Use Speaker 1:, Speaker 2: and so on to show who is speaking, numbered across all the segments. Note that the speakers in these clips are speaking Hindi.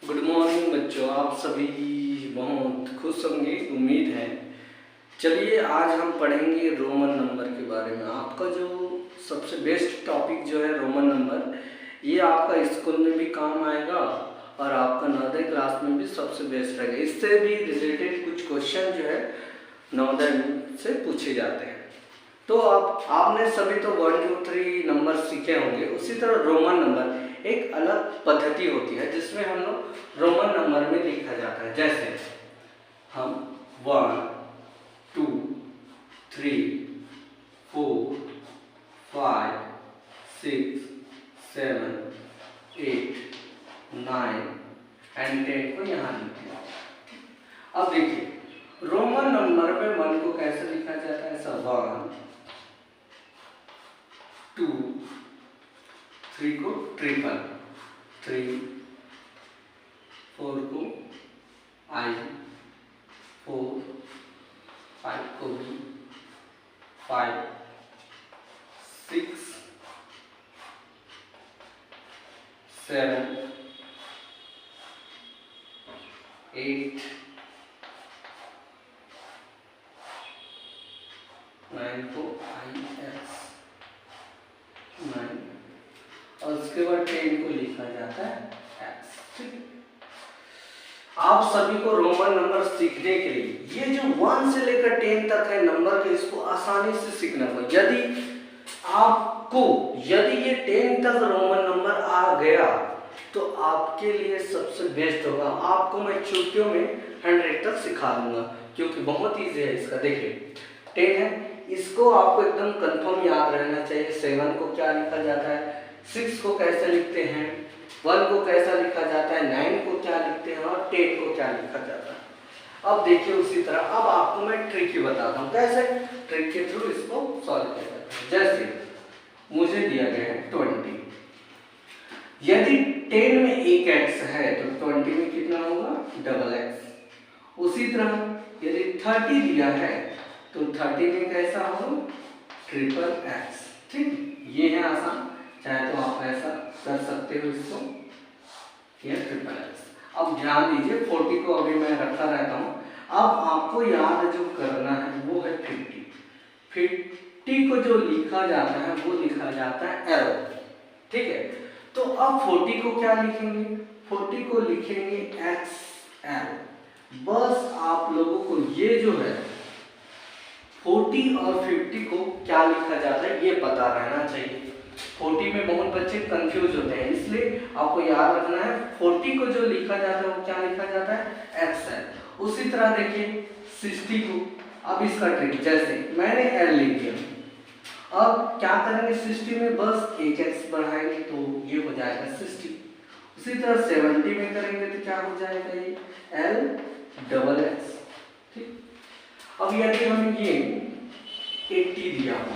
Speaker 1: गुड मॉर्निंग बच्चों, आप सभी बहुत खुश होंगे, उम्मीद है। चलिए आज हम पढ़ेंगे रोमन नंबर के बारे में। आपका जो सबसे बेस्ट टॉपिक जो है रोमन नंबर, ये आपका स्कूल में भी काम आएगा और आपका नवोदय क्लास में भी सबसे बेस्ट रहेगा। इससे भी रिलेटेड कुछ क्वेश्चन जो है नवोदय से पूछे जाते हैं। तो अब आपने सभी तो 1 2 3 नंबर सीखे होंगे। उसी तरह रोमन नंबर एक अलग पद्धति होती है जिसमें हम लोग रोमन नंबर में लिखा जाता है। जैसे हम 1 2 3 4 5 6 7 8 9 एंड 10 को यहाँ लिखते हैं। अब देखिए रोमन नंबर में 1 को कैसे लिखा जाता है? ऐसा 1 2 3 को ट्रिपल, 3 4 को आई, 4 5 को बी, 5 6 7 8 9 को आई एक्स 9 और उसके बाद 10 को लिखा जाता है एक्स। ठीक है, आप सभी को रोमन नंबर सीखने के लिए ये जो 1 से लेकर 10 तक है नंबर के, इसको आसानी से सीखना होगा। यदि ये 10 तक रोमन नंबर आ गया तो आपके लिए सबसे बेस्ट होगा। आपको मैं छुट्टियों में 100 तक सिखा दूंगा क्योंकि बहुत ईजी है इसका। देखिए 10 है, इसको आपको एकदम कंफर्म याद रहना चाहिए। 7 को क्या लिखा जाता है, 6 को कैसे लिखते हैं, 1 को कैसा लिखा जाता है, 9 को क्या लिखते हैं और 10 को क्या लिखा जाता है। अब देखिए उसी तरह अब आपको मैं ट्रिक बताता हूँ कैसे ट्रिक के थ्रू इसको सॉल्व किया जाता है। जैसे मुझे दिया गया है 20, यदि 10 में एक एक्स है तो 20 में कितना होगा, डबल एक्स। उसी तरह यदि 30 दिया है तो 30 में कैसा हो, ट्रिपल एक्स। ठीक, ये है आसान, चाहे तो आप ऐसा कर सकते हो इसको, ये ट्रिपल एक्स। अब ध्यान दीजिए 40 को अभी मैं रखा रहता हूँ। अब आपको याद जो करना है वो है 50 को जो लिखा जाता है वो लिखा जाता है एरो। ठीक है, तो अब 40 को क्या लिखेंगे, 40 को लिखेंगे एक्स एरो। बस आप लोगों को ये जो है 40 और 50 को क्या लिखा जाता है ये पता रहना चाहिए। 40 में बहुत बच्चे कंफ्यूज होते हैं, इसलिए आपको याद रखना है 40 को जो लिखा जाता है वो क्या लिखा जाता है, एक्स है। उसी तरह देखिए 60 को, अब इसका ट्रिक, जैसे मैंने एल लिख दिया, अब क्या करेंगे 60 में बस एक एक्स बढ़ाएंगे तो ये हो जाएगा 60। उसी तरह 70 में करेंगे तो क्या हो जाएगा, ये एल डबल एक्स। ठीक, अब यदि हम ये 80 दिया हो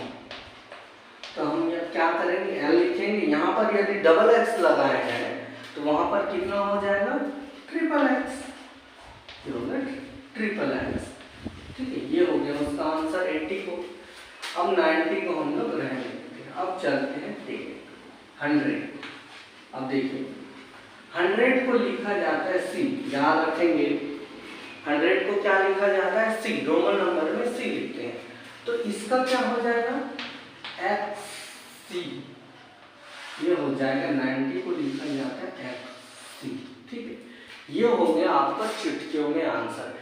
Speaker 1: तो हम ये क्या करेंगे, एल लिखेंगे, यहाँ पर यदि डबल एक्स लगाए हैं तो वहां पर कितना हो जाएगा, ट्रिपल एक्स, ये होगा ट्रिपल एक्स। ठीक है, ये हो गया उसका आंसर 80 को। अब 90 को हम लोग रहने देते हैं। अब चलते हैं 100। अब देखिए 100 को लिखा जाता है सी, याद रखेंगे 100 को क्या लिखा जाता है, सी, रोमन नंबर में सी लिखते हैं। तो इसका क्या हो जाएगा, एक्स सी, ये हो जाएगा 90 को लिखा जाता है एक्स सी। ठीक है, ये हो गया आपका चुटकियों में आंसर।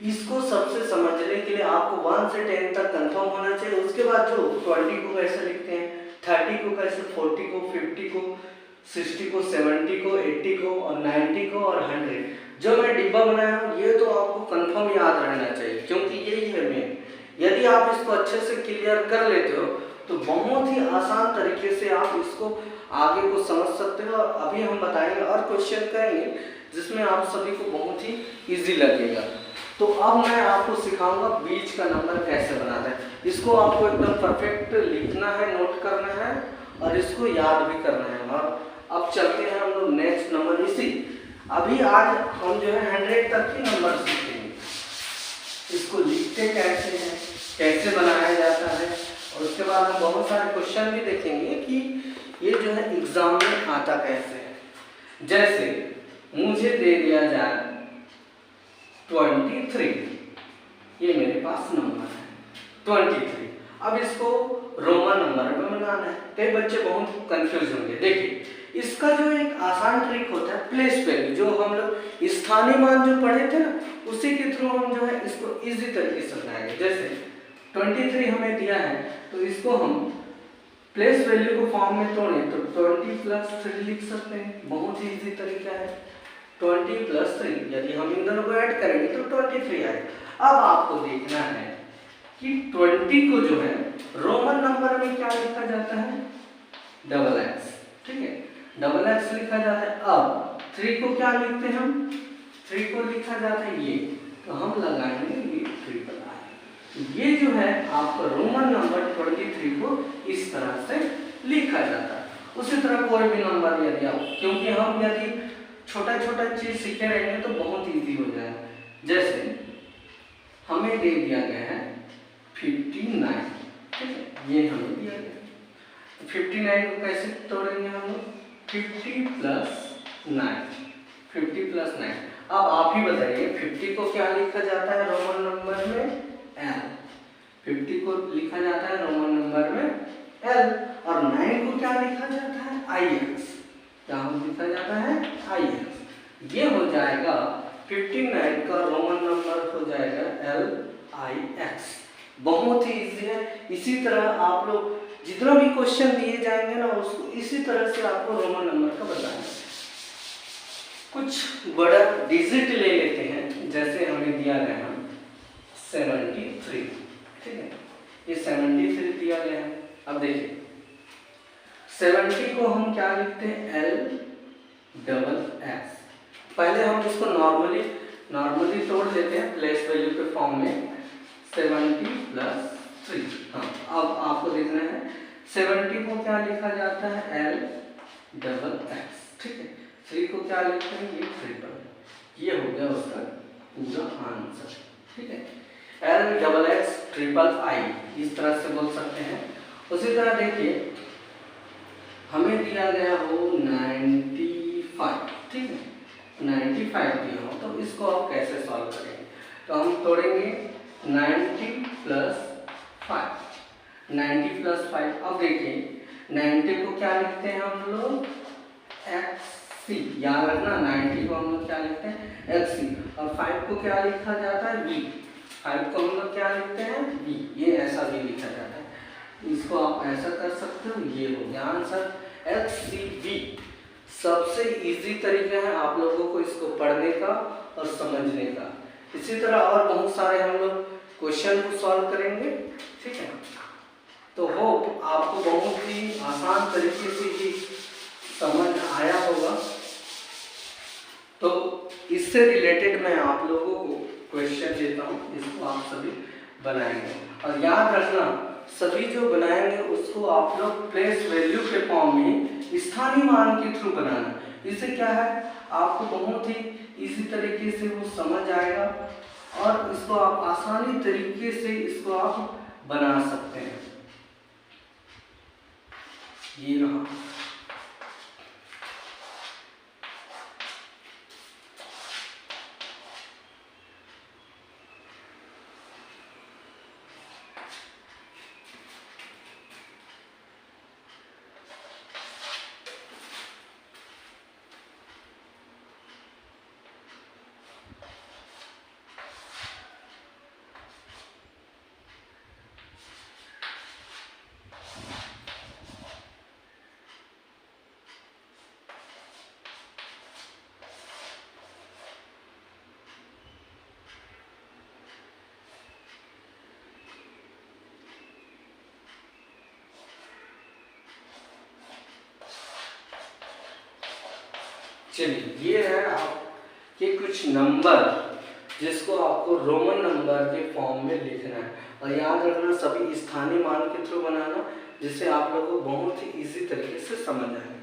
Speaker 1: इसको सबसे समझने के लिए आपको 1 से 10 तक कंफर्म होना चाहिए। उसके बाद जो 20 को कैसे लिखते हैं, 30 को कैसे, 40 को, 50 को, 60 को, 70 को, 80 को और 90 को और 100 जो मैं डिब्बा बनाया हूँ ये तो आपको कंफर्म याद रहना चाहिए क्योंकि यही है मेन। यदि आप इसको अच्छे से क्लियर कर लेते हो तो बहुत ही आसान तरीके से आप इसको आगे को समझ सकते हो। और अभी हम बताएंगे और क्वेश्चन करेंगे जिसमें आप सभी को बहुत ही इजी लगेगा। तो अब मैं आपको सिखाऊंगा बीच का नंबर कैसे बनाना है। इसको आपको एकदम परफेक्ट लिखना है, नोट करना है और इसको याद भी करना है। और अब चलते हैं हम लोग नेक्स्ट नंबर। अभी आज हम जो है 100 तक ही नंबर सीखेंगे। इसको लिखते कैसे हैं, कैसे बनाया जाता है और उसके बाद हम बहुत सारे क्वेश्चन भी देखेंगे कि ये जो है एग्जाम में आता कैसे है। जैसे मुझे दे दिया जाए 23, ये मेरे पास नंबर है 23। अब इसको रोमन नंबर में बनाना है। कई बच्चे बहुत कंफ्यूज होंगे। देखिए, इसका जो एक आसान ट्रिक होता है प्लेस वैल्यू, जो हम लोग स्थानीय मान जो पढ़े थे ना, उसी के थ्रू हम जो है इसको इजी तरीके से बनाएंगे। जैसे 23 हमें दिया है, तो इसको हम प्लेस वैल्यू को फॉर्म में तोड़े तो 20 + 3 लिख सकते हैं। बहुत ही इजी तरीका है। 20 + 3, यदि हम इन दोनों को ऐड करेंगे तो 23 आएगा। अब आपको देखना है कि 20 को जो है रोमन नंबर में क्या लिखा जाता है, XX, ठीक है, XX लिखा जाता है। अब 3 को क्या लिखते हैं हम, 3 को लिखा जाता है ये, तो हम लगाएंगे ये 3 ये जो है आपका रोमन नंबर 23 को इस तरह से लिखा जाता है। उसी तरह कोई भी नंबर यदि आप, क्योंकि हम यदि छोटा छोटा चीज सीखे रहेंगे तो बहुत इजी हो जाएगा। जैसे हमें दे दिया गया है 59, ठीक है, ये हमें दिया गया है। 59 को कैसे तोड़ेंगे हम लोग, 50 + 9, 50 + 9। अब आप ही बताइए 50 को क्या लिखा जाता है रोमन नंबर में, L। 50 को लिखा जाता है रोमन नंबर में L, और 9 को क्या लिखा जाता है, IX। क्या लिखा जाता है, IX। ये हो जाएगा 59 का रोमन नंबर हो जाएगा LIX। बहुत ही इजी है। इसी तरह आप लोग जितना भी क्वेश्चन दिए जाएंगे ना, उसको इसी तरह से आपको रोमन नंबर का बताना है। कुछ बड़ा डिजिट ले लेते हैं। जैसे हमें दिया गया है 73, ठीक है, ये 73 दिया गया है। अब देखिए 70 को हम क्या लिखते हैं, LXX। पहले हम इसको नॉर्मली तोड़ लेते हैं प्लेस वैल्यू के फॉर्म में, 70 + 3। हाँ, अब आपको देखना है 70 को क्या लिखा जाता है, LXX, ठीक है। 3 को क्या लिखते हैं, ये ट्रिपल। ये हो गया उसका पूरा आंसर, ठीक है। LXXII, इस तरह से बोल सकते हैं। उसी तरह देखिए हमें दिया गया हो 95, ठीक है, 95 दिया हो, तो इसको आप कैसे सॉल्व करेंगे, तो हम तोड़ेंगे 90 + 5, 90 + 5। अब देखिए 90 को क्या लिखते हैं हम लोग, XC। याद रखना 90 को हम लोग क्या लिखते हैं, XC, और 5 को क्या लिखा जाता है, V। 5 को हम लोग क्या लिखते हैं, V। ये ऐसा भी लिखा जाता है। इसको आप ऐसा कर सकते हो, ये हो गया आंसर XCV। सबसे इजी तरीका है आप लोगों को इसको पढ़ने का और समझने का। इसी तरह और बहुत सारे हम लोग क्वेश्चन को सॉल्व करेंगे, ठीक है। तो होप आपको बहुत ही आसान तरीके से ही समझ आया होगा। तो इससे रिलेटेड मैं आप लोगों को क्वेश्चन देता हूँ, इसको आप सभी बनाएंगे। और याद रखना सभी जो बनाएंगे उसको आप लोग प्लेस वैल्यू के फॉर्म में स्थानीय मान के थ्रू बनाना। इससे क्या है, आपको बहुत ही इजी तरीके से वो समझ आएगा और इसको आप आसानी तरीके से इसको आप बना सकते हैं। ये रहा। चलिए, ये है आपके कुछ नंबर जिसको आपको रोमन नंबर के फॉर्म में लिखना है। और याद रखना सभी स्थानीय मान के थ्रू बनाना, जिससे आप लोगों को बहुत ही इजी तरीके से समझ आए।